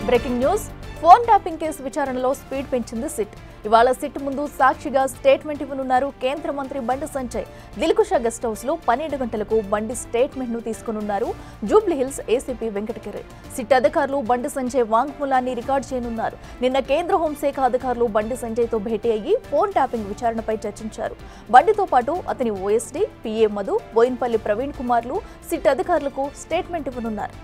Breaking news phone tapping case విచారణలో speed పెంచింది SIT. ఇవాళ సిట్ ముందు సాక్షిగా స్టేట్మెంట్ ఇవ్వనున్నారు కేంద్ర మంత్రి బండి సంజయ్. దిల్కుష గెస్ట్ హౌస్ లో 12 గంటలకు బండి స్టేట్మెంట్ ను తీసుకునున్నారు జూబ్లీహిల్స్ ఏసీపీ వెంకటగిరి. సిట్ అధికారులు బండి సంజయ్ వాంగ్మూలాన్ని రికార్డు చేయనున్నారు. నిన్న కేంద్ర హోంశాఖ అధికారులు బండి సంజయ్ తో భేటీ అయ్యి ఫోన్ ట్యాపింగ్ విచారణపై చర్చించారు. బండితో పాటు అతని ఓఎస్డీ, పిఏ మధు, బోయిన్పల్లి ప్రవీణ్ కుమార్లు సిట్ అధికారులకు స్టేట్మెంట్ ఇవ్వనున్నారు.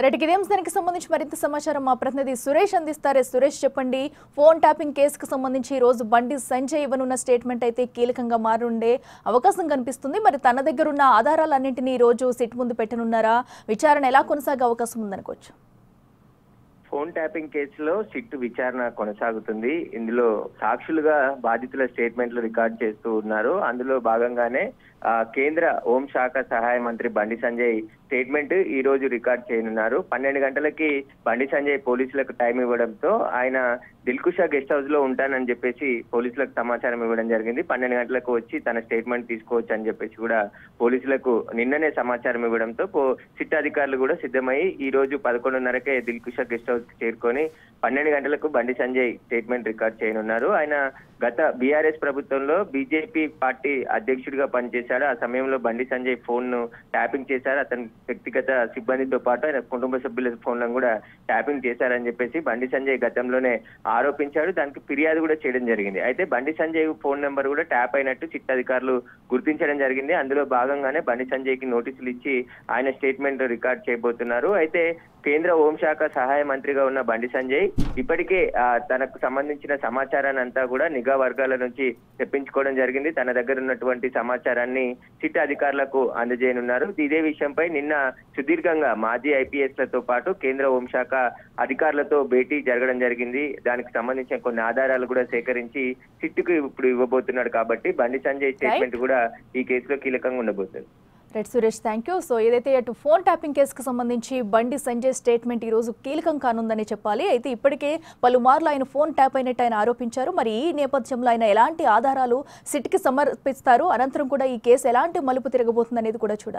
రెడ్డికి ఇదే అంశానికి సంబంధించి మరింత సమాచారం మా ప్రతినిధి సురేష్ అందిస్తారు. సురేష్, చెప్పండి, ఫోన్ ట్యాపింగ్ కేసుకు సంబంధించి ఈ రోజు బండి సంజయ్ ఇవ్వనున్న స్టేట్మెంట్ అయితే కీలకంగా మారుండే అవకాశం కనిపిస్తుంది. మరి తన దగ్గర ఉన్న ఆధారాలన్నింటినీ ఈ రోజు సిట్ ముందు పెట్టనున్నారా? విచారణ ఎలా కొనసాగే అవకాశం ఉందనుకోవచ్చు? ఫోన్ ట్యాపింగ్ కేసులో సిట్ విచారణ కొనసాగుతుంది. ఇందులో సాక్షులుగా బాధితుల స్టేట్మెంట్లు రికార్డ్ చేస్తూ ఉన్నారు. అందులో భాగంగానే కేంద్ర హోంశాఖ సహాయ మంత్రి బండి సంజయ్ స్టేట్మెంట్ ఈ రోజు రికార్డ్ చేయనున్నారు. 12 గంటలకి బండి సంజయ్ పోలీసులకు టైం ఇవ్వడంతో ఆయన దిల్కుష గెస్ట్ హౌస్ లో ఉంటానని చెప్పేసి పోలీసులకు సమాచారం ఇవ్వడం జరిగింది. 12 గంటలకు వచ్చి తన స్టేట్మెంట్ తీసుకోవచ్చు అని చెప్పేసి కూడా పోలీసులకు నిన్ననే సమాచారం ఇవ్వడంతో సిట్ అధికారులు కూడా సిద్ధమై ఈ రోజు 11:30కే దిల్కుష గెస్ట్ హౌస్ కి చేరుకొని 12 గంటలకు బండి సంజయ్ స్టేట్మెంట్ రికార్డ్ చేయనున్నారు. ఆయన గత బీఆర్ఎస్ ప్రభుత్వంలో బీజేపీ పార్టీ అధ్యక్షుడిగా పనిచేశారు. ఆ సమయంలో బండి సంజయ్ ఫోన్ ను ట్యాపింగ్ చేశారు. అతని వ్యక్తిగత సిబ్బందితో పాటు ఆయన కుటుంబ సభ్యుల ఫోన్లను కూడా ట్యాపింగ్ చేశారని చెప్పేసి బండి సంజయ్ గతంలోనే ఆరోపించాడు. దానికి ఫిర్యాదు కూడా చేయడం జరిగింది. అయితే బండి సంజయ్ ఫోన్ నెంబర్ కూడా ట్యాప్ అయినట్టు సిట్ అధికారులు గుర్తించడం జరిగింది. అందులో భాగంగానే బండి సంజయ్ కి నోటీసులు ఇచ్చి ఆయన స్టేట్మెంట్ రికార్డ్ చేయబోతున్నారు. అయితే కేంద్ర హోంశాఖ సహాయ మంత్రిగా ఉన్న బండి సంజయ్ ఇప్పటికే తనకు సంబంధించిన సమాచారాన్ని అంతా కూడా నిఘా వర్గాల నుంచి తెప్పించుకోవడం జరిగింది. తన దగ్గర ఉన్నటువంటి సమాచారాన్ని సిట్ అధికారులకు అందజేయనున్నారు. ఇదే విషయంపై నిన్న సుదీర్ఘంగా మాజీ ఐపీఎస్ లతో పాటు కేంద్ర హోంశాఖ అధికారులతో భేటీ జరగడం జరిగింది. దానికి సంబంధించిన కొన్ని ఆధారాలు కూడా సేకరించి సిట్కు ఇప్పుడు ఇవ్వబోతున్నాడు. కాబట్టి బండి సంజయ్ స్టేట్మెంట్ కూడా ఈ కేసులో కీలకంగా ఉండబోతుంది. Right Suresh, thank you. So ఏదైతే అటు ఫోన్ ట్యాపింగ్ కేసుకు సంబంధించి బండి సంజయ్ స్టేట్మెంట్ ఈ రోజు కీలకం కానుందని చెప్పాలి. అయితే ఇప్పటికే పలుమార్లు ఆయన ఫోన్ ట్యాప్ అయినట్టు ఆయన ఆరోపించారు. మరి ఈ నేపథ్యంలో ఆయన ఎలాంటి ఆధారాలు సిట్కి సమర్పిస్తారు, అనంతరం కూడా ఈ కేసు ఎలాంటి మలుపు తిరగబోతుంది అనేది కూడా చూడాలి.